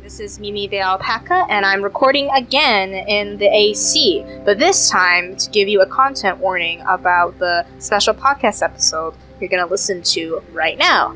This is Mimi the Alpaca, and I'm recording again in the AC, but this time to give you a content warning about the special podcast episode you're going to listen to right now.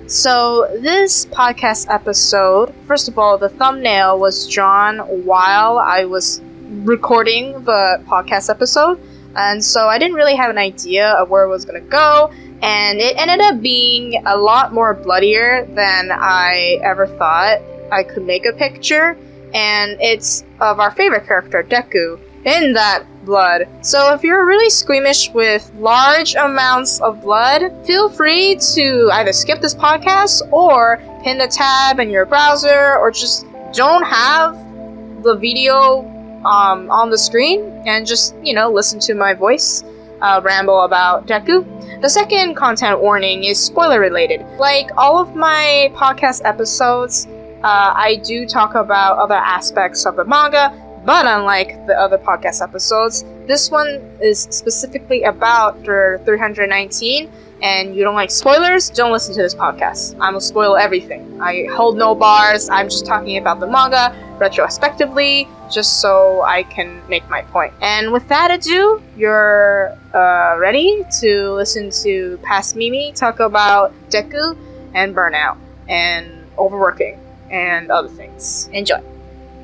So this podcast episode, first of all, the thumbnail was drawn while I was recording the podcast episode, and so I didn't really have an idea of where it was going to go, and it ended up being a lot more bloodier than I ever thought I could make a picture, and it's of our favorite character, Deku, in that blood. So if you're really squeamish with large amounts of blood, feel free to either skip this podcast or pin the tab in your browser, or just don't have the video on the screen and just, listen to my voice ramble about Deku. The second content warning is spoiler related. Like all of my podcast episodes, I do talk about other aspects of the manga, but unlike the other podcast episodes, this one is specifically about the 319, and you don't like spoilers, don't listen to this podcast. I'm gonna spoil everything. I hold no bars, I'm just talking about the manga retrospectively, just so I can make my point. And with that ado, you're ready to listen to Past Mimi talk about Deku and burnout and overworking and other things. Enjoy.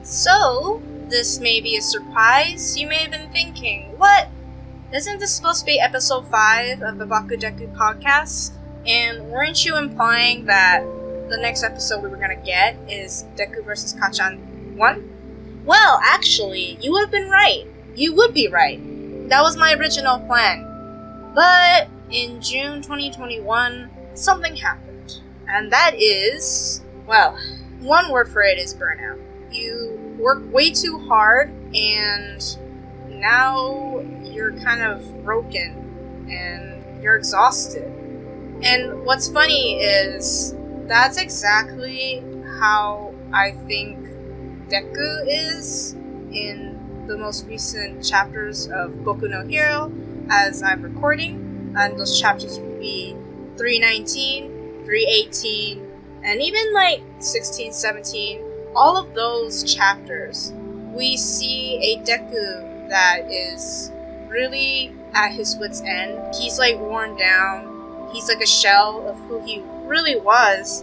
So, this may be a surprise. You may have been thinking, what? Isn't this supposed to be episode 5 of the Baku Deku podcast? And weren't you implying that the next episode we were gonna get is Deku vs. Kachan 1? Well, actually, you would have been right. You would be right. That was my original plan. But in June 2021, something happened. And that is, well, one word for it is burnout. You work way too hard, and now you're kind of broken, and you're exhausted. And what's funny is, that's exactly how I think Deku is in the most recent chapters of Boku no Hero as I'm recording. And those chapters would be 319, 318, and even like 16, 17, all of those chapters, we see a Deku that is really at his wit's end. He's like worn down. He's like a shell of who he really was.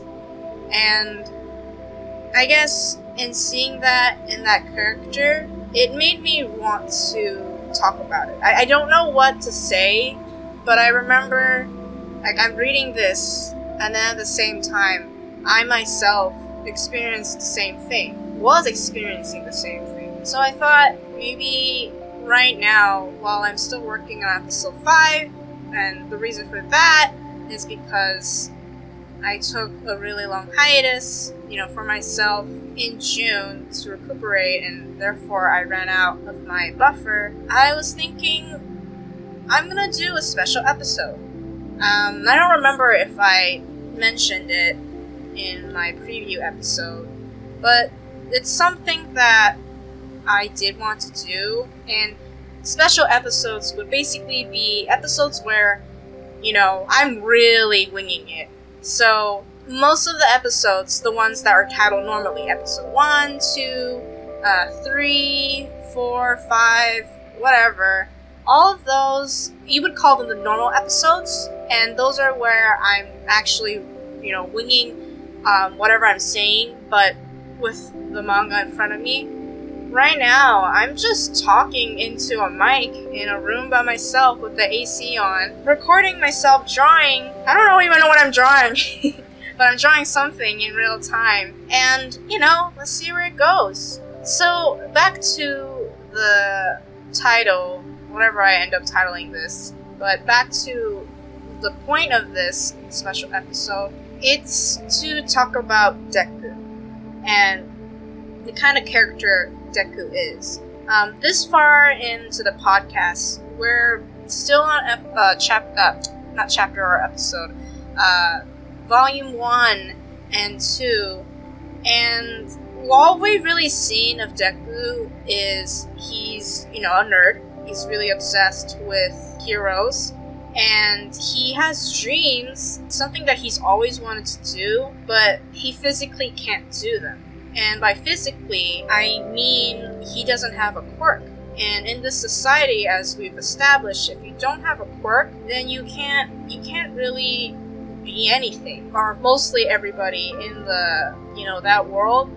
And I guess in seeing that in that character, it made me want to talk about it. I don't know what to say, but I remember, like, I'm reading this, and then at the same time, I myself experienced the same thing, was experiencing the same thing. So I thought maybe right now, while I'm still working on episode 5, and the reason for that is because I took a really long hiatus, for myself in June to recuperate, and therefore I ran out of my buffer. I was thinking I'm gonna do a special episode. I don't remember if I mentioned it in my preview episode, but it's something that I did want to do, and special episodes would basically be episodes where, I'm really winging it. So, most of the episodes, the ones that are titled normally, episode 1, 2, 3, 4, 5, whatever, all of those, you would call them the normal episodes, and those are where I'm actually, winging whatever I'm saying, but with the manga in front of me. Right now, I'm just talking into a mic in a room by myself with the AC on, recording myself drawing. I don't even know what I'm drawing, but I'm drawing something in real time. And, let's see where it goes. So, back to the title, whatever I end up titling this, but back to the point of this special episode. It's to talk about Deku and the kind of character Deku is. This far into the podcast, we're still on volume 1 and 2, and all we've really seen of Deku is he's, a nerd. He's really obsessed with heroes, And he has dreams, something that he's always wanted to do, but he physically can't do them. And by physically, I mean he doesn't have a quirk. And in this society, as we've established, if you don't have a quirk, then you can't really be anything. Or mostly everybody in the, that world,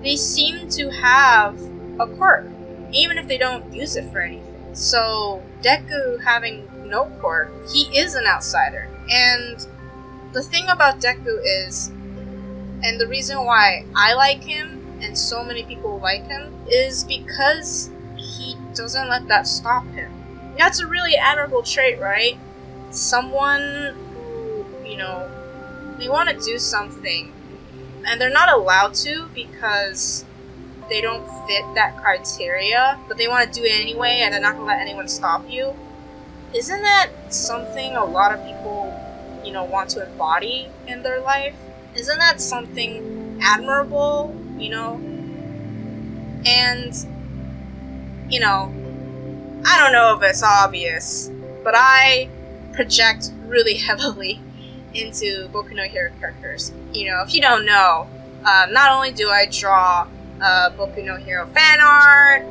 they seem to have a quirk, even if they don't use it for anything. So Deku having no quirk, he is an outsider. And the thing about Deku is, and the reason why I like him and so many people like him, is because he doesn't let that stop him. That's a really admirable trait, right? Someone who, they want to do something and they're not allowed to because they don't fit that criteria, but they want to do it anyway and they're not going to let anyone stop you. Isn't that something a lot of people, want to embody in their life? Isn't that something admirable, And, I don't know if it's obvious, but I project really heavily into Boku no Hero characters. If you don't know, not only do I draw Boku no Hero fan art,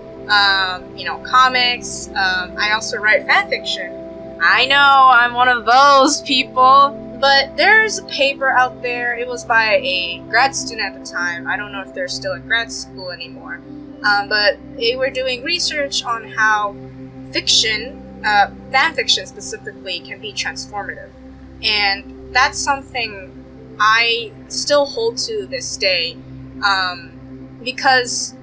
comics, I also write fanfiction. I know, I'm one of those people. But there's a paper out there, it was by a grad student at the time. I don't know if they're still in grad school anymore. But they were doing research on how fiction, fanfiction specifically, can be transformative. And that's something I still hold to this day. Because,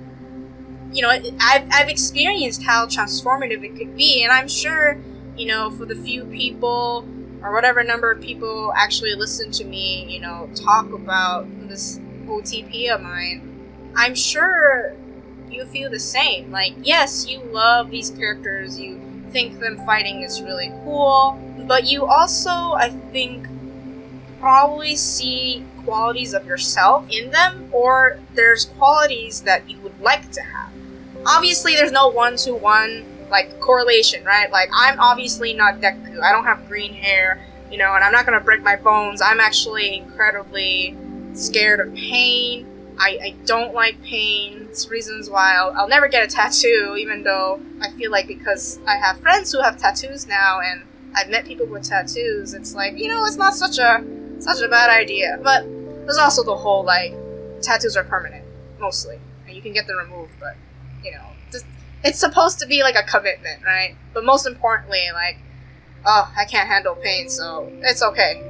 I've experienced how transformative it could be, and I'm sure, for the few people or whatever number of people actually listen to me, talk about this OTP of mine, I'm sure you feel the same. Like, yes, you love these characters, you think them fighting is really cool, but you also, I think, probably see qualities of yourself in them, or there's qualities that you would like to have. Obviously, there's no one-to-one correlation, right? Like, I'm obviously not Deku. I don't have green hair, and I'm not gonna break my bones. I'm actually incredibly scared of pain. I don't like pain. It's reasons why I'll never get a tattoo, even though I feel like because I have friends who have tattoos now, and I've met people with tattoos, it's like, it's not such a bad idea. But there's also the whole, tattoos are permanent, mostly. And you can get them removed, but, it's supposed to be like a commitment, right? But most importantly, I can't handle pain, so it's okay.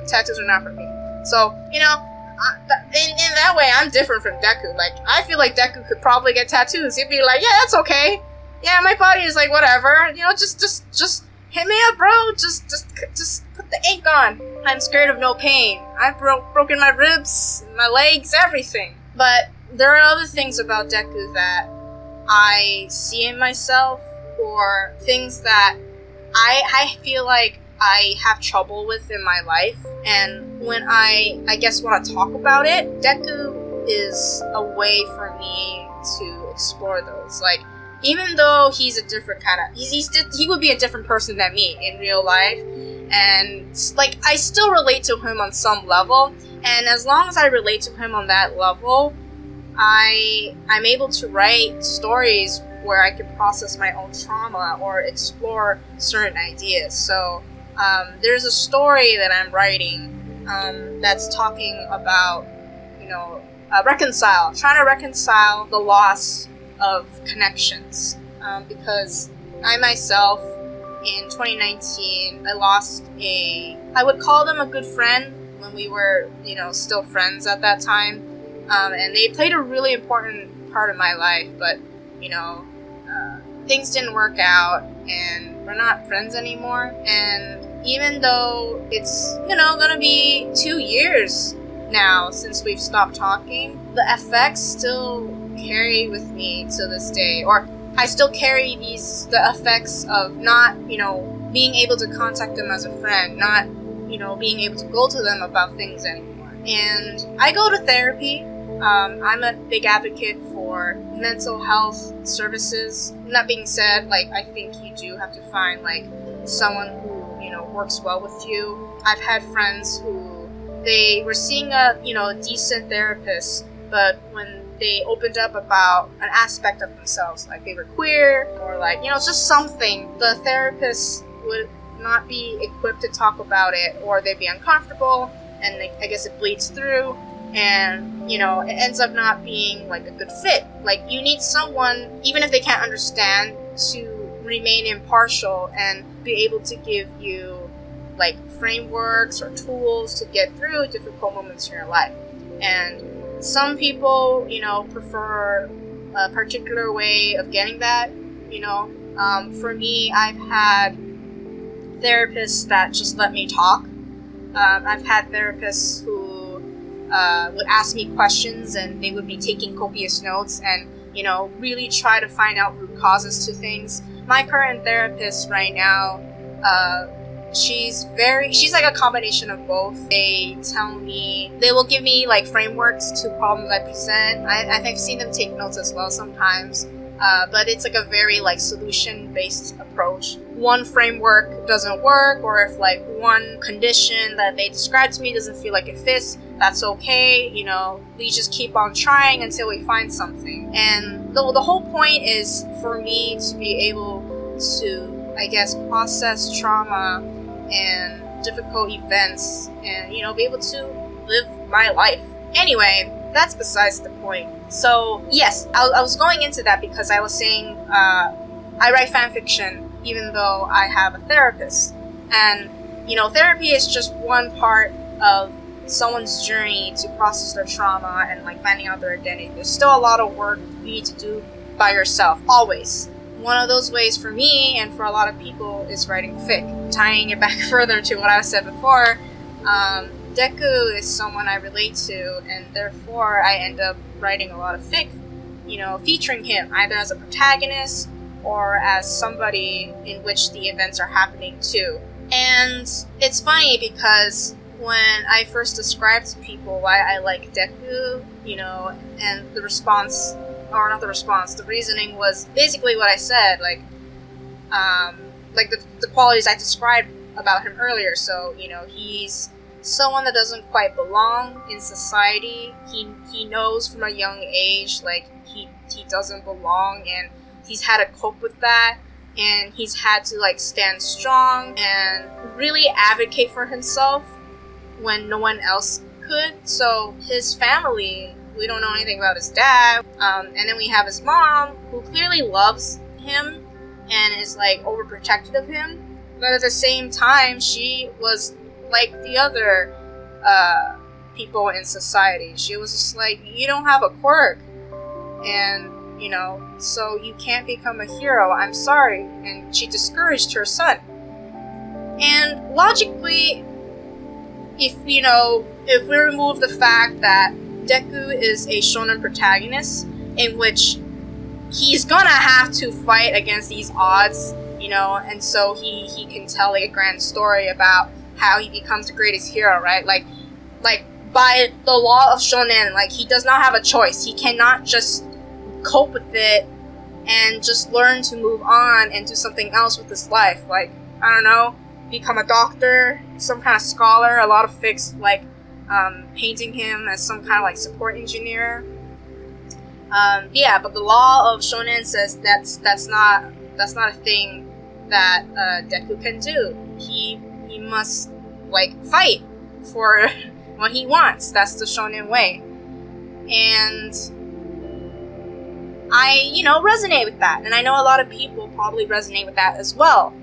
Tattoos are not for me. So, in that way, I'm different from Deku. I feel like Deku could probably get tattoos. He'd be like, yeah, that's okay. Yeah, my body is whatever. Just hit me up, bro. Just put the ink on. I'm scared of no pain. I've broken my ribs, my legs, everything. But there are other things about Deku that I see in myself, or things that I feel like I have trouble with in my life. And when I guess want to talk about it, Deku is a way for me to explore those. Even though he's a different kind of, he would be a different person than me in real life, and I still relate to him on some level, and as long as I relate to him on that level, I'm able to write stories where I can process my own trauma or explore certain ideas. So there's a story that I'm writing that's talking about, trying to reconcile the loss of connections, because I myself, in 2019, I lost I would call them a good friend when we were, still friends at that time, and they played a really important part of my life, but, things didn't work out, and we're not friends anymore, and even though it's, gonna be 2 years now since we've stopped talking, the effects still carry with me to this day, or I still carry the effects of not, being able to contact them as a friend, not, being able to go to them about things anymore. And I go to therapy. I'm a big advocate for mental health services. That being said, I think you do have to find, someone who, works well with you. I've had friends who they were seeing a decent therapist, but when they opened up about an aspect of themselves, like they were queer or like just something, the therapist would not be equipped to talk about it, or they'd be uncomfortable, and I guess it bleeds through, and it ends up not being like a good fit. Like, you need someone, even if they can't understand, to remain impartial and be able to give you like frameworks or tools to get through difficult moments in your life. And some people prefer a particular way of getting that. For me, I've had therapists that just let me talk. I've had therapists who would ask me questions, and they would be taking copious notes and really try to find out root causes to things. My current therapist right now, she's like a combination of both. They will give me like frameworks to problems I present. I've seen them take notes as well sometimes. But it's like a very like solution-based approach. One framework doesn't work, or if like one condition that they describe to me doesn't feel like it fits, that's okay. We just keep on trying until we find something. And the whole point is for me to be able to, I guess, process trauma and difficult events and, be able to live my life. Anyway, that's besides the point. So, yes, I was going into that because I was saying I write fan fiction even though I have a therapist. And, therapy is just one part of someone's journey to process their trauma and, like, finding out their identity. There's still a lot of work you need to do by yourself, always. One of those ways for me and for a lot of people is writing fic. Tying it back further to what I said before, Deku is someone I relate to, and therefore I end up writing a lot of fic, featuring him either as a protagonist or as somebody in which the events are happening to. And it's funny because when I first described to people why I like Deku, and the response, or not the response, the reasoning was basically what I said, like the qualities I described about him earlier. So, he's someone that doesn't quite belong in society. He knows from a young age, like, he doesn't belong, and he's had to cope with that, and he's had to, like, stand strong and really advocate for himself when no one else could. So his family, we don't know anything about his dad, and then we have his mom, who clearly loves him and is, like, overprotective of him, but at the same time, she was like the other people in society. She was just like, you don't have a quirk, and so you can't become a hero, I'm sorry. And she discouraged her son. And logically, if we remove the fact that Deku is a shonen protagonist in which he's gonna have to fight against these odds, and so he can tell like a grand story about how he becomes the greatest hero, right? Like by the law of shonen, like, he does not have a choice. He cannot just cope with it and just learn to move on and do something else with his life. Like, I don't know, become a doctor, some kind of scholar. A lot of fics like painting him as some kind of like support engineer. But the law of shonen says that's not a thing that Deku can do. He must, like, fight for what he wants. That's the shonen way. And I, resonate with that. And I know a lot of people probably resonate with that as well.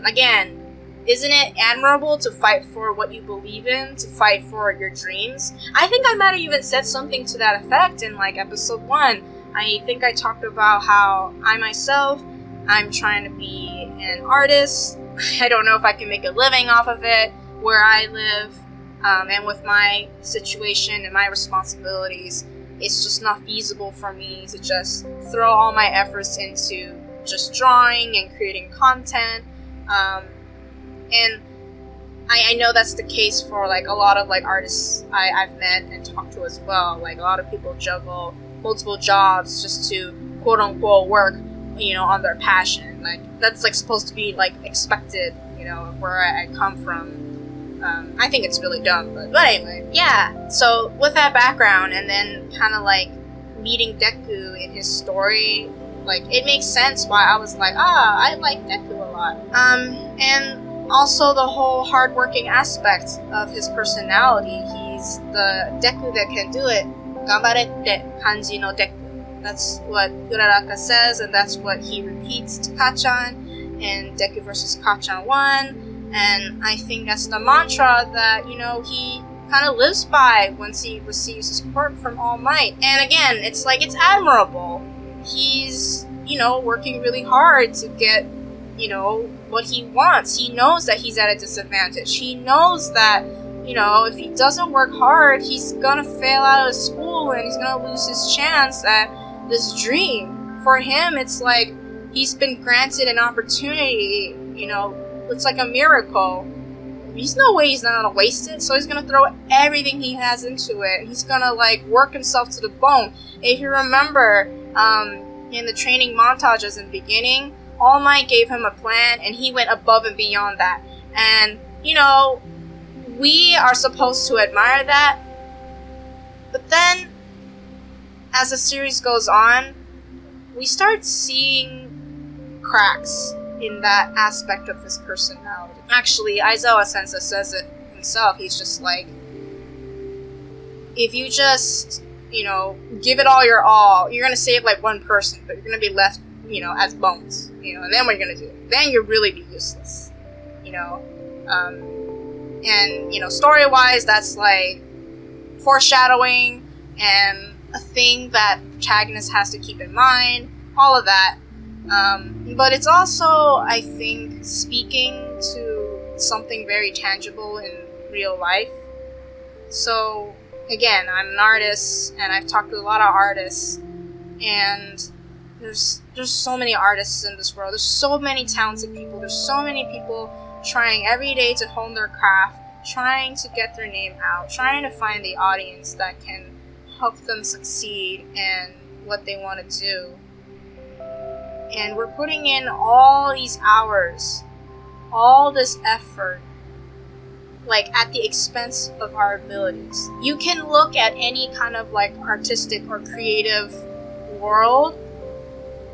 Again, isn't it admirable to fight for what you believe in, to fight for your dreams? I think I might have even said something to that effect in, like, episode 1. I think I talked about how I myself, I'm trying to be an artist. I don't know if I can make a living off of it where I live, and with my situation and my responsibilities, it's just not feasible for me to just throw all my efforts into just drawing and creating content. And I know that's the case for, like, a lot of, like, artists I've met and talked to as well. Like, a lot of people juggle multiple jobs just to quote-unquote work, on their passion. Like, that's, like, supposed to be, like, expected, you know, of where I come from. I think it's really dumb, but anyway. Yeah, so with that background, and then kind of, like, meeting Deku in his story, like, it makes sense why I was like, I like Deku a lot. And also the whole hardworking aspect of his personality. He's the Deku that can do it. Gambarette, kanji no Deku. That's what Uraraka says, and that's what he repeats to Kachan in Deku vs. Kachan 1. And I think that's the mantra that, you know, he kind of lives by once he receives his quirk from All Might. And again, it's like, it's admirable. He's, you know, working really hard to get, you know, what he wants. He knows that he's at a disadvantage. He knows that, you know, if he doesn't work hard, he's gonna fail out of school and he's gonna lose his chance at this dream. For him, it's like he's been granted an opportunity, you know, it's like a miracle. There's no way he's not gonna waste it, so he's gonna throw everything he has into it. He's gonna, like, work himself to the bone. If you remember, in the training montages in the beginning, All Might gave him a plan, and he went above and beyond that. And, you know, we are supposed to admire that, but then, as the series goes on, we start seeing cracks in that aspect of his personality. Actually, Aizawa Sensei says it himself. He's just like, if you just, you know, give it all your all, you're gonna save like one person, but you're gonna be left, you know, as bones, you know, and then what you're gonna do? Then you'll really be useless, you know? And, you know, story-wise, that's like foreshadowing and a thing that the protagonist has to keep in mind, all of that. But it's also, I think, speaking to something very tangible in real life. So, again, I'm an artist, and I've talked to a lot of artists, and there's so many artists in this world. There's so many talented people. There's so many people trying every day to hone their craft, trying to get their name out, trying to find the audience that can help them succeed in what they want to do. And we're putting in all these hours, all this effort, like, at the expense of our abilities. You can look at any kind of, like, artistic or creative world,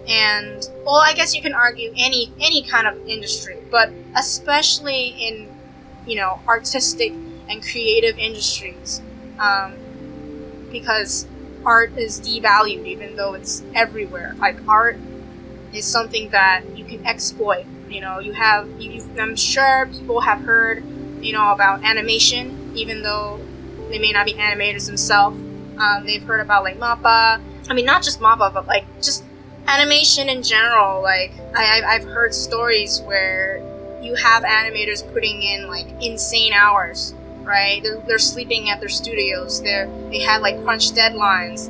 and, well, I guess you can argue any kind of industry, but especially in, you know, artistic and creative industries, because art is devalued even though it's everywhere. Like, art is something that you can exploit. You know, I'm sure people have heard, you know, about animation, even though they may not be animators themselves. They've heard about, like, MAPPA. I mean, not just MAPPA, but, like, just animation in general. Like, I've heard stories where you have animators putting in, like, insane hours, right? They're sleeping at their studios. They had, like, crunch deadlines.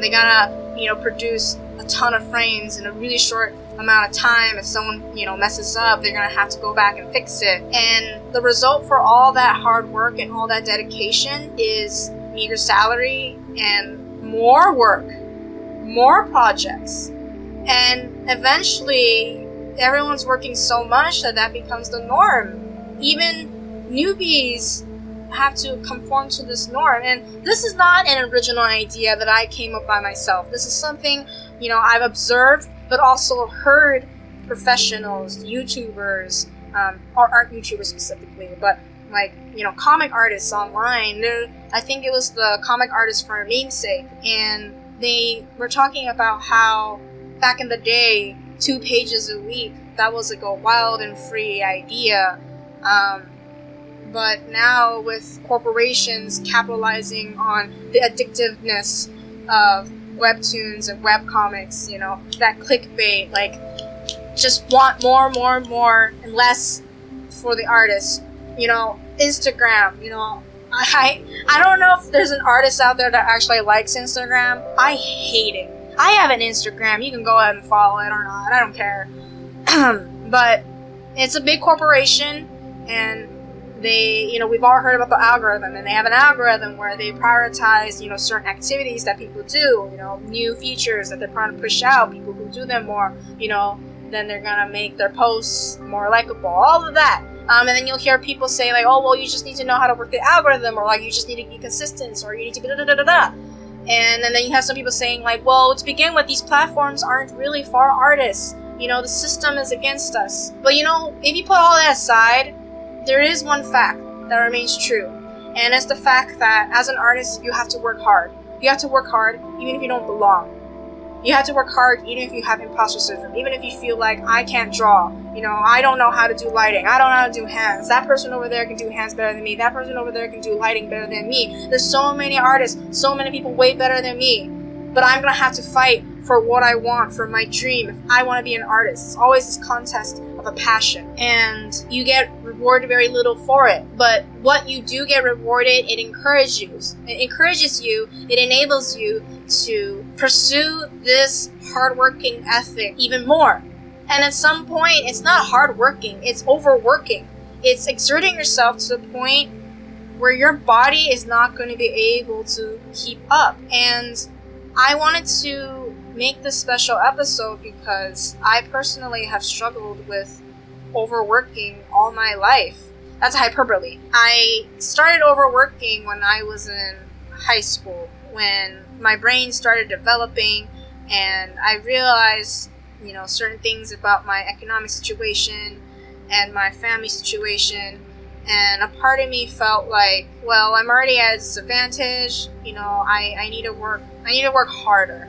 They gotta, you know, produce a ton of frames in a really short amount of time. If someone, you know, messes up, they're gonna have to go back and fix it. And the result for all that hard work and all that dedication is meager salary and more work, more projects. And eventually, everyone's working so much that becomes the norm. Even newbies have to conform to this norm. And this is not an original idea that I came up by myself. This is something, you know, I've observed, but also heard professionals, YouTubers, or art YouTubers specifically, but, like, you know, comic artists online. I think it was the comic artist for Namesake, and they were talking about how back in the day, 2 pages a week, that was like a wild and free idea. But now, with corporations capitalizing on the addictiveness of webtoons and webcomics, you know, that clickbait, like, just want more, and less for the artists. You know, Instagram, you know, I don't know if there's an artist out there that actually likes Instagram. I hate it. I have an Instagram. You can go ahead and follow it or not. I don't care. But it's a big corporation, and they, you know, we've all heard about the algorithm, and they have an algorithm where they prioritize, you know, certain activities that people do, you know, new features that they're trying to push out, people who do them more, you know, then they're gonna make their posts more likable, all of that. And then you'll hear people say like, oh, well, you just need to know how to work the algorithm, or like, you just need to be consistent, or you need to be da-da-da-da-da. And then you have some people saying like, well, to begin with, these platforms aren't really for artists. The system is against us. But if you put all that aside, there is one fact that remains true. And it's the fact that as an artist, you have to work hard. You have to work hard even if you don't belong. You have to work hard even if you have imposter syndrome. Even if you feel like, I can't draw. I don't know how to do lighting. I don't know how to do hands. That person over there can do hands better than me. That person over there can do lighting better than me. There's so many artists, so many people way better than me. But I'm gonna have to fight for what I want, for my dream. If I want to be an artist, it's always this contest of a passion. And you get rewarded very little for it. But what you do get rewarded, it encourages you, it enables you to pursue this hardworking ethic even more. And at some point, it's not hardworking, it's overworking. It's exerting yourself to the point where your body is not going to be able to keep up. And I wanted to make this special episode because I personally have struggled with overworking all my life. That's hyperbole. I started overworking when I was in high school, when my brain started developing and I realized, certain things about my economic situation and my family situation. And a part of me felt like, well, I'm already at a disadvantage. I need to work harder.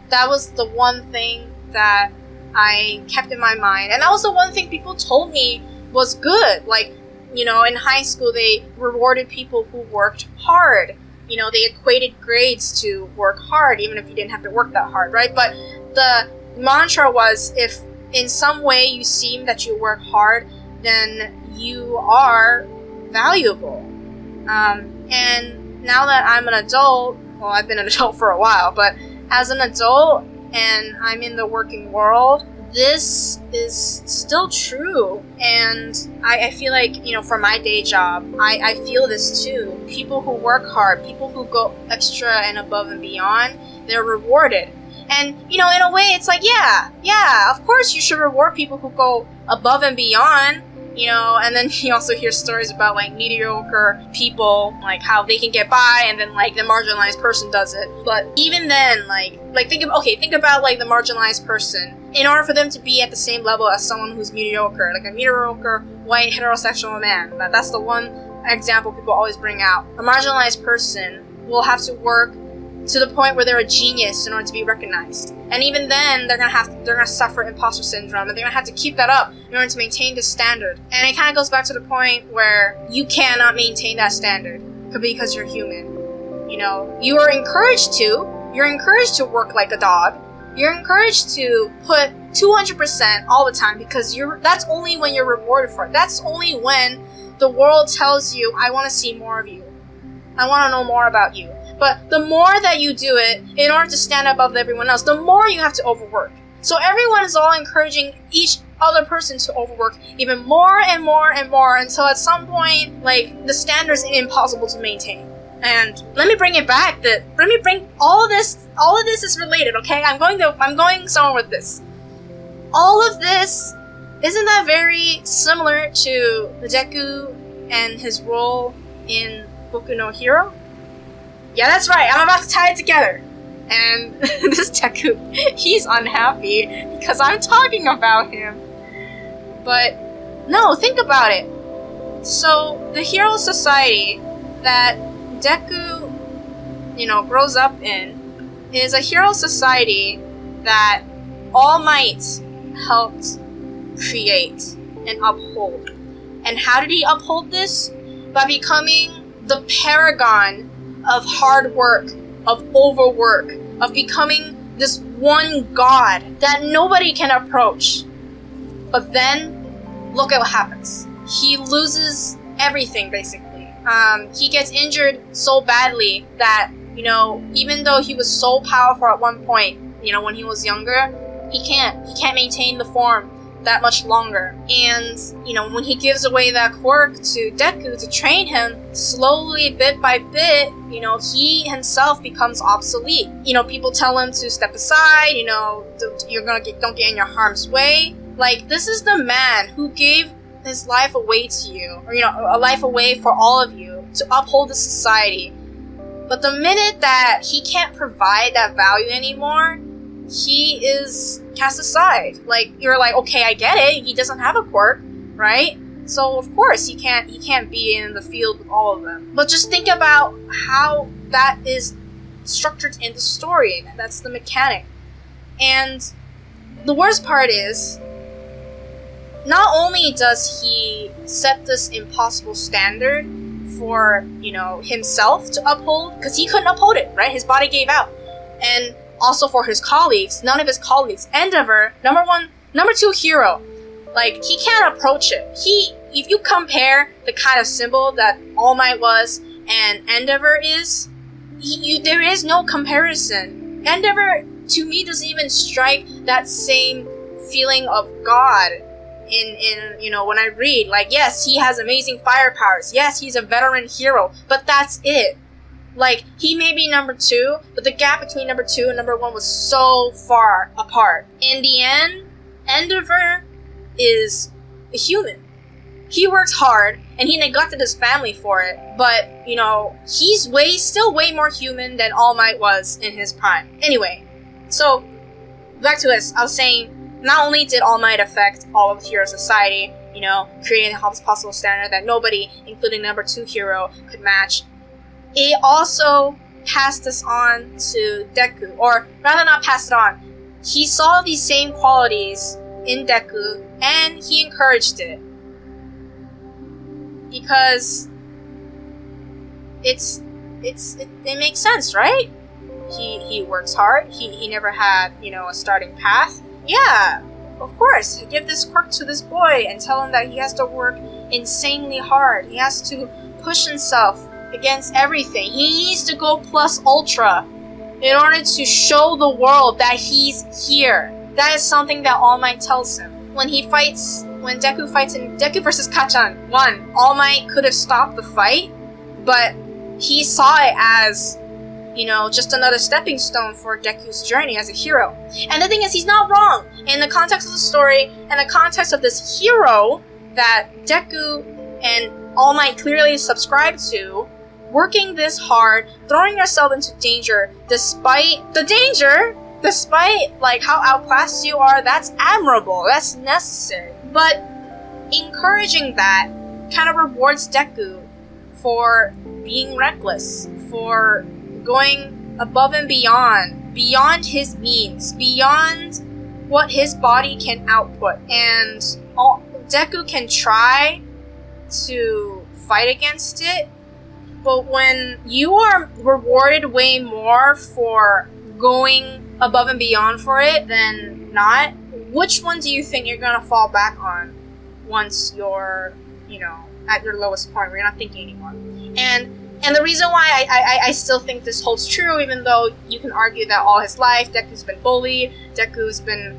That was the one thing that I kept in my mind. And that was the one thing people told me was good. Like, in high school, they rewarded people who worked hard. They equated grades to work hard, even if you didn't have to work that hard, right? But the mantra was, if in some way you seem that you work hard, then you are valuable. And now that I'm an adult, well, I've been an adult for a while, but as an adult and I'm in the working world, this is still true. And I feel like, for my day job, I feel this too. People who work hard, people who go extra and above and beyond, they're rewarded. And, in a way, it's like, yeah, of course you should reward people who go above and beyond. And then you also hear stories about like mediocre people, like how they can get by, and then like the marginalized person does it. But even then, like think about like the marginalized person. In order for them to be at the same level as someone who's mediocre, like a mediocre white heterosexual man, that's the one example people always bring out. A marginalized person will have to work to the point where they're a genius in order to be recognized. And even then, they're gonna suffer imposter syndrome, and they're gonna have to keep that up in order to maintain this standard. And it kind of goes back to the point where you cannot maintain that standard because you're human. You are encouraged to. You're encouraged to work like a dog. You're encouraged to put 200% all the time because that's only when you're rewarded for it. That's only when the world tells you, I want to see more of you. I want to know more about you. But the more that you do it, in order to stand above everyone else, the more you have to overwork. So everyone is all encouraging each other person to overwork even more and more and more until at some point, like, the standard is impossible to maintain. And let me bring it back. All of this is related, okay? I'm going somewhere with this. All of this, isn't that very similar to the Deku and his role in Boku no Hero? Yeah, that's right. I'm about to tie it together. And this Deku, he's unhappy because I'm talking about him. But no, think about it. So the hero society that Deku, grows up in is a hero society that All Might helped create and uphold. And how did he uphold this? By becoming the paragon of hard work, of overwork, of becoming this one god that nobody can approach. But then, look at what happens. He loses everything, basically. He gets injured so badly that, even though he was so powerful at one point, when he was younger, he can't maintain the form that much longer. And, when he gives away that quirk to Deku to train him, slowly, bit by bit, he himself becomes obsolete. People tell him to step aside, don't get in your harm's way. Like, this is the man who gave his life away to you, or, a life away for all of you to uphold the society. But the minute that he can't provide that value anymore, he is cast aside. Like, you're like, okay, I get it. He doesn't have a quirk, right? So of course he can't be in the field with all of them. But just think about how that is structured in the story. That's the mechanic. And the worst part is, not only does he set this impossible standard for, himself to uphold, because he couldn't uphold it, right? His body gave out. And also for his colleagues, none of his colleagues. Endeavor, number 2 hero. Like, he can't approach it. If you compare the kind of symbol that All Might was and Endeavor is, there is no comparison. Endeavor, to me, doesn't even strike that same feeling of God in when I read. Like, yes, he has amazing fire powers. Yes, he's a veteran hero, but that's it. Like, he may be number 2, but the gap between number 2 and number 1 was so far apart. In the end, Endeavor is a human. He works hard, and he neglected his family for it, but, he's still way more human than All Might was in his prime. Anyway, so, back to this. I was saying, not only did All Might affect all of Hero Society, creating the highest possible standard that nobody, including number 2 hero, could match, it also passed this on to Deku, or rather not passed it on. He saw these same qualities in Deku, and he encouraged it. Because it makes sense, right? He works hard. He never had, a starting path. Yeah, of course. Give this quirk to this boy and tell him that he has to work insanely hard. He has to push himself against everything. He needs to go plus ultra in order to show the world that he's here. That is something that All Might tells him. When Deku fights in Deku versus Kachan 1, All Might could have stopped the fight, but he saw it as, just another stepping stone for Deku's journey as a hero. And the thing is, he's not wrong. In the context of the story, and the context of this hero that Deku and All Might clearly subscribe to, working this hard, throwing yourself into danger, despite how outclassed you are, that's admirable, that's necessary. But encouraging that kind of rewards Deku for being reckless, for going above and beyond his means, beyond what his body can output. And Deku can try to fight against it, but when you are rewarded way more for going above and beyond for it than not, which one do you think you're gonna fall back on once you're, at your lowest point where you're not thinking anymore? And the reason why I still think this holds true, even though you can argue that all his life Deku's been bullied, Deku's been,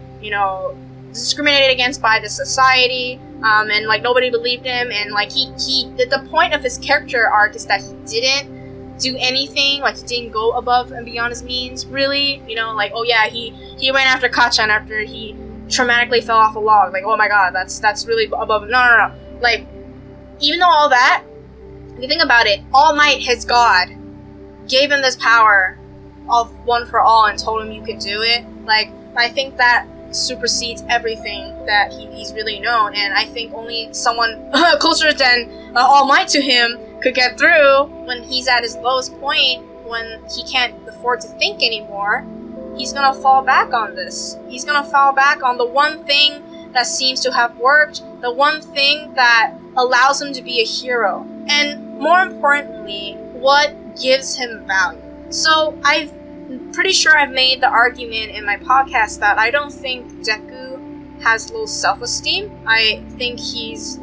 discriminated against by the society, and nobody believed him, and the point of his character arc is that he didn't do anything, he didn't go above and beyond his means, really, he went after Kachan after he traumatically fell off a log, oh my god, that's really above. No, even though all that, if you think about it, All Might, his god, gave him this power of one for all and told him you could do it. I think that supersedes everything that he's really known, and I think only someone closer than All Might to him could get through when he's at his lowest point, when he can't afford to think anymore. He's gonna fall back on this. He's gonna fall back on the one thing that seems to have worked, the one thing that allows him to be a hero, and more importantly, what gives him value. So I'm pretty sure I've made the argument in my podcast that I don't think Deku has low self-esteem. I think he's,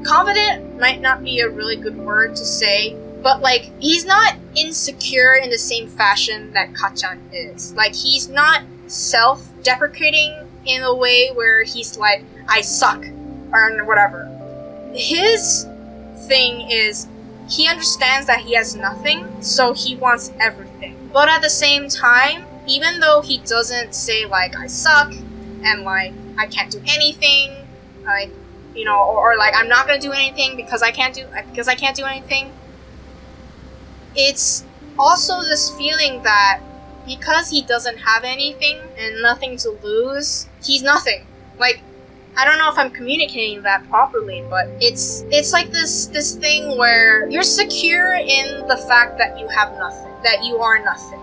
confident might not be a really good word to say, but he's not insecure in the same fashion that Kachan is. He's not self-deprecating in a way where he's I suck, or whatever. His thing is, he understands that he has nothing, so he wants everything. But at the same time, even though he doesn't say I suck, and like I can't do anything, like, you know, or like I'm not gonna do anything because I can't do anything. It's also this feeling that because he doesn't have anything and nothing to lose, he's nothing. Like, I don't know if I'm communicating that properly, but it's like this thing where you're secure in the fact that you have nothing, that you are nothing.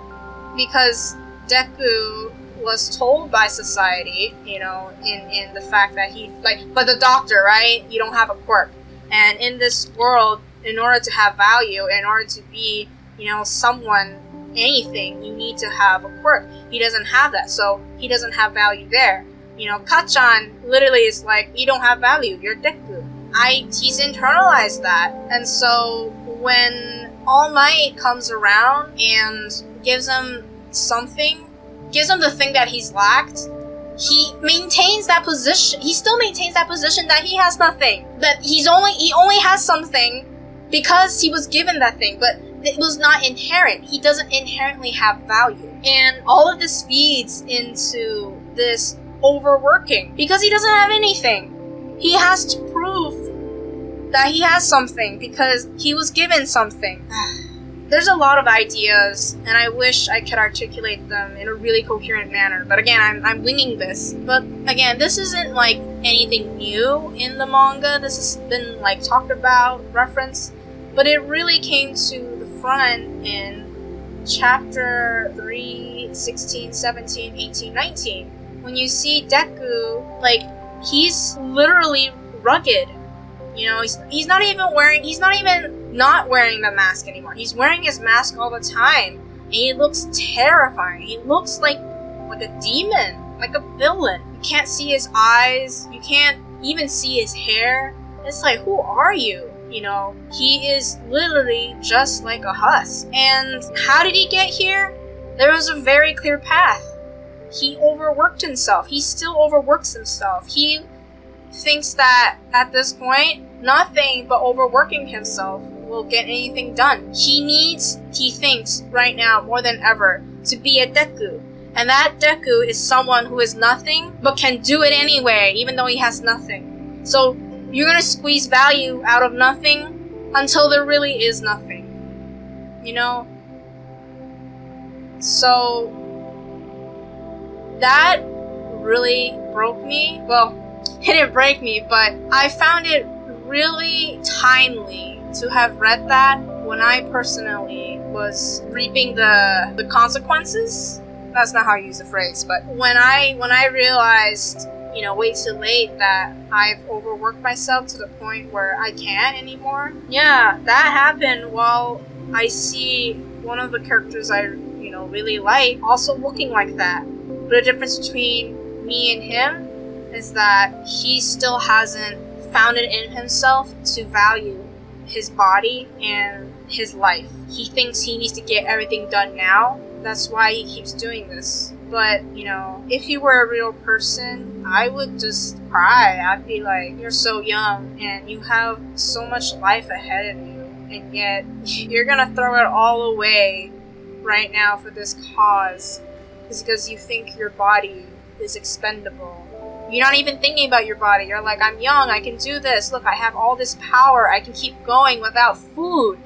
Because Deku was told by society, you know, in the fact that he, like, but the doctor, right? You don't have a quirk. And in this world, in order to have value, in order to be, you know, someone, anything, you need to have a quirk. He doesn't have that, so he doesn't have value there. You know, Kachan literally is like, you don't have value, you're Deku. He's internalized that. And so when All Might comes around and gives him something, gives him the thing that he's lacked, he maintains that position. He still maintains that position that he has nothing. That he only has something because he was given that thing, but it was not inherent. He doesn't inherently have value. And all of this feeds into this overworking because he doesn't have anything. He has to prove that he has something because he was given something. There's a lot of ideas, and I wish I could articulate them in a really coherent manner. But again, I'm winging this. But again, this isn't like anything new in the manga. This has been like talked about, referenced, but it really came to the front in chapter 3, 16, 17, 18, 19. When you see Deku, like, he's literally rugged. You know, he's not even not wearing the mask anymore. He's wearing his mask all the time. And he looks terrifying. He looks like a demon, like a villain. You can't see his eyes. You can't even see his hair. It's like, who are you? You know, he is literally just like a husk. And how did he get here? There was a very clear path. He overworked himself. He still overworks himself. He thinks that at this point, nothing but overworking himself will get anything done. He thinks right now more than ever to be a Deku. And that Deku is someone who is nothing but can do it anyway, even though he has nothing. So you're gonna squeeze value out of nothing until there really is nothing. You know? So that really broke me. Well, it didn't break me, but I found it really timely to have read that when I personally was reaping the consequences. That's not how I use the phrase, but when I realized, you know, way too late that I've overworked myself to the point where I can't anymore. Yeah, that happened while I see one of the characters I, you know, really like also looking like that. But the difference between me and him is that he still hasn't found it in himself to value his body and his life. He thinks he needs to get everything done now. That's why he keeps doing this. But, you know, if you were a real person, I would just cry. I'd be like, you're so young and you have so much life ahead of you, and yet you're gonna throw it all away right now for this cause. It's because you think your body is expendable. You're not even thinking about your body. You're like, I'm young, I can do this. Look, I have all this power. I can keep going without food.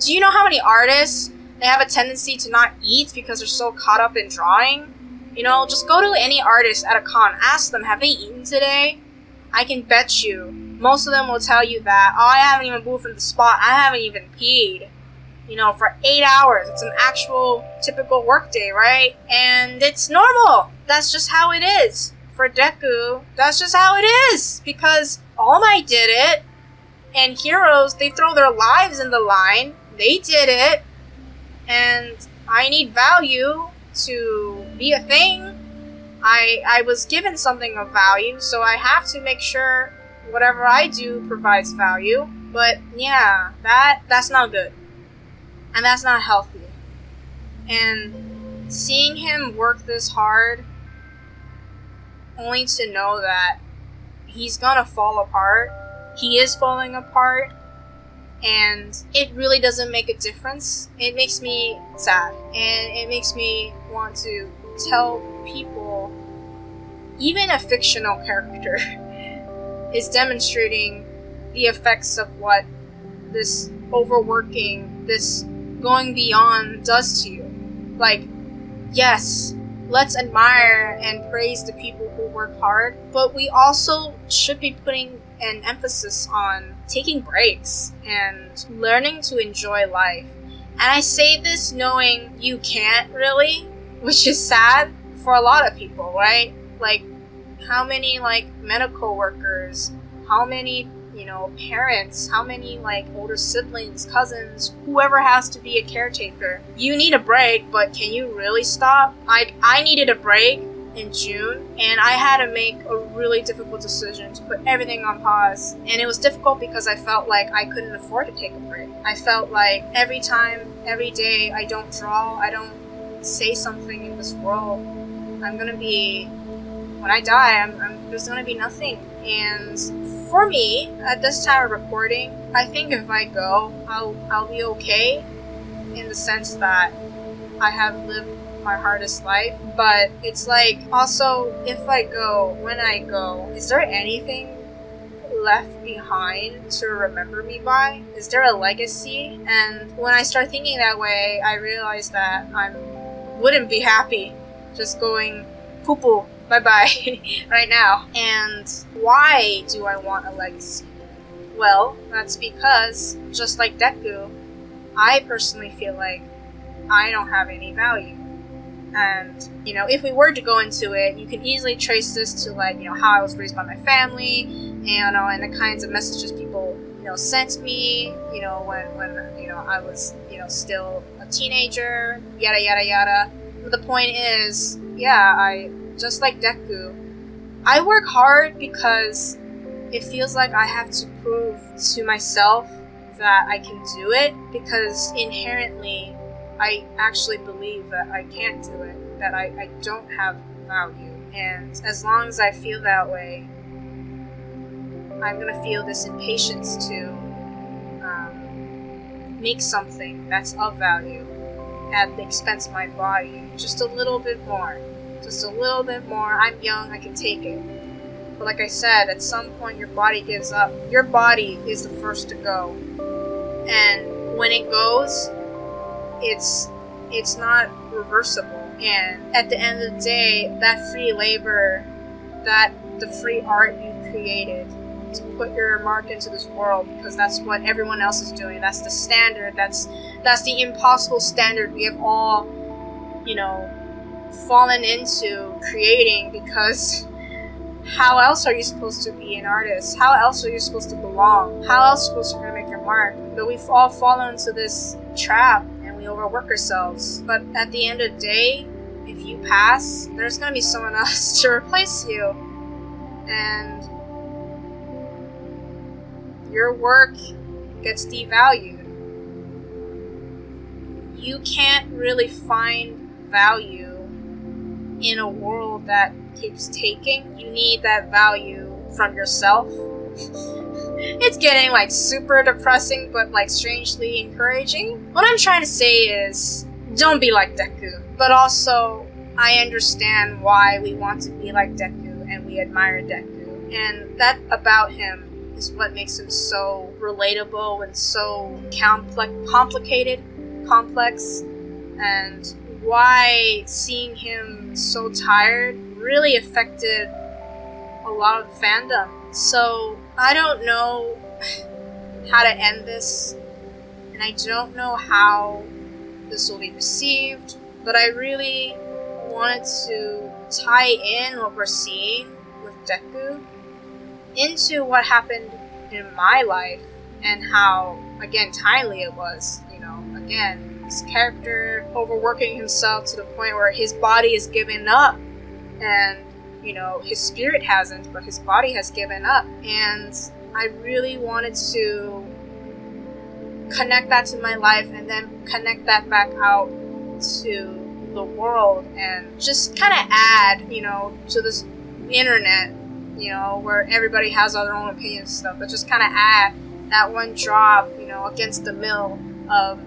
Do you know how many artists, they have a tendency to not eat because they're so caught up in drawing? You know, just go to any artist at a con. Ask them, have they eaten today? I can bet you, most of them will tell you that, oh, I haven't even moved from the spot. I haven't even peed. You know, for 8 hours. It's an actual typical workday, right? And it's normal. That's just how it is. For Deku, that's just how it is. Because All Might did it. And heroes, they throw their lives in the line. They did it. And I need value to be a thing. I was given something of value, so I have to make sure whatever I do provides value. But yeah, that's not good. And that's not healthy. And seeing him work this hard, only to know that he's gonna fall apart. He is falling apart. And it really doesn't make a difference. It makes me sad. And it makes me want to tell people even a fictional character is demonstrating the effects of what this overworking, this going beyond does to you. Like, yes, let's admire and praise the people who work hard, but we also should be putting an emphasis on taking breaks and learning to enjoy life. And I say this knowing you can't really, which is sad for a lot of people, right? Like, how many, like, medical workers, how many, parents, how many, like, older siblings, cousins, whoever has to be a caretaker. You need a break, but can you really stop? Like, I needed a break in June, and I had to make a really difficult decision to put everything on pause. And it was difficult because I felt like I couldn't afford to take a break. I felt like every time, every day I don't draw, I don't say something in this world, I'm gonna be, when I die, there's gonna be nothing. And for me, at this time of recording, I think if I go, I'll be okay, in the sense that I have lived my hardest life. But it's like, also, if I go, when I go, is there anything left behind to remember me by? Is there a legacy? And when I start thinking that way, I realize that I wouldn't be happy just going poo-poo, bye-bye, right now. And why do I want a legacy? Well, that's because, just like Deku, I personally feel like I don't have any value. And, if we were to go into it, you can easily trace this to, like, how I was raised by my family, and the kinds of messages people, sent me, when I was, still a teenager, yada, yada, yada. But the point is, yeah, just like Deku, I work hard because it feels like I have to prove to myself that I can do it, because inherently I actually believe that I can't do it, that I don't have value. And as long as I feel that way, I'm gonna feel this impatience to make something that's of value at the expense of my body. Just a little bit more. Just a little bit more. I'm young, I can take it. But like I said, at some point your body gives up. Your body is the first to go. And when it goes, it's not reversible. And at the end of the day, that free labor, the free art you created to put your mark into this world, because that's what everyone else is doing. That's the standard. That's the impossible standard we have all, fallen into creating, because how else are you supposed to be an artist? How else are you supposed to belong? How else are you supposed to make your mark? But we've all fallen into this trap and we overwork ourselves. But at the end of the day, if you pass, there's gonna be someone else to replace you. And your work gets devalued. You can't really find value in a world that keeps taking. You need that value from yourself. It's getting like super depressing, but like strangely encouraging. What I'm trying to say is, don't be like Deku. But also, I understand why we want to be like Deku and we admire Deku. And that about him is what makes him so relatable and so complex, and why seeing him so tired really affected a lot of the fandom. So I don't know how to end this, and I don't know how this will be received, but I really wanted to tie in what we're seeing with Deku into what happened in my life and how, again, timely it was. Again, this character overworking himself to the point where his body is giving up, and his spirit hasn't, but his body has given up. And I really wanted to connect that to my life and then connect that back out to the world, and just kind of add, to this internet, where everybody has their own opinions and stuff, but just kind of add that one drop, against the mill of,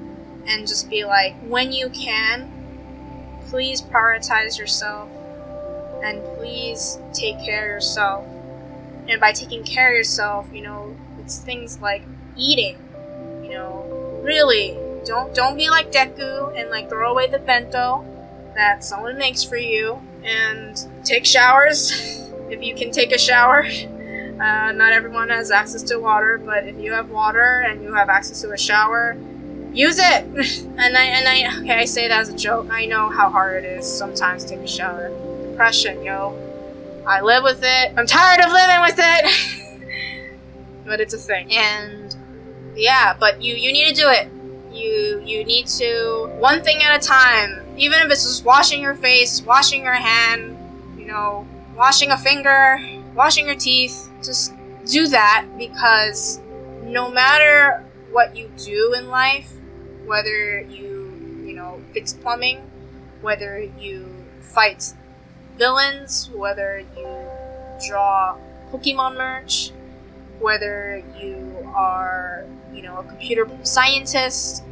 and just be like, when you can, please prioritize yourself And please take care of yourself. And by taking care of yourself, it's things like eating. Really, don't be like Deku and like throw away the bento that someone makes for you. And take showers if you can take a shower. Not everyone has access to water, but if you have water and you have access to a shower, use it. and I say that as a joke. I know how hard it is sometimes to take a shower. Depression, yo. I live with it. I'm tired of living with it. But it's a thing. And yeah, but you need to do it. You need to, one thing at a time. Even if it's just washing your face, washing your hand, washing a finger, washing your teeth. Just do that, because no matter what you do in life, whether you fix plumbing, whether you fight villains, whether you draw Pokemon merch, whether you are, a computer scientist,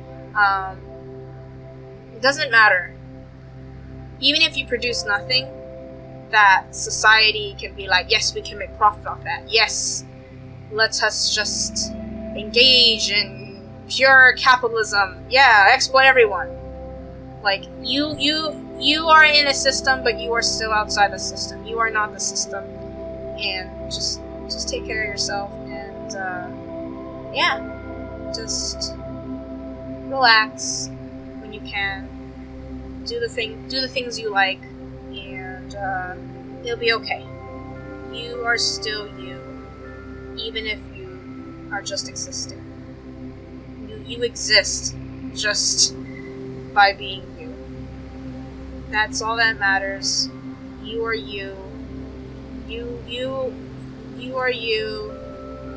it doesn't matter. Even if you produce nothing, that society can be like, yes, we can make profit off that. Yes, let us just engage in pure capitalism. Yeah, exploit everyone. Like, you are in a system, but you are still outside the system. You are not the system. And just take care of yourself. And, just relax when you can. Do the things you like, and it'll be okay. You are still you, even if you are just existing. You exist just by being you. That's all that matters. You are you. You are you.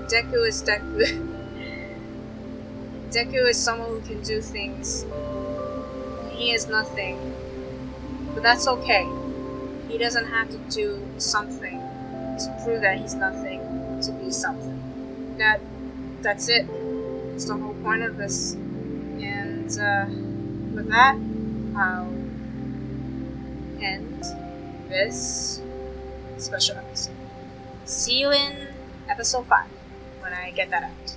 Deku is Deku. Deku is someone who can do things. He is nothing. But that's okay. He doesn't have to do something to prove that he's nothing to be something. That's it. That's the whole point of this. And with that, I'll end this special episode. See you in episode 5 when I get that out.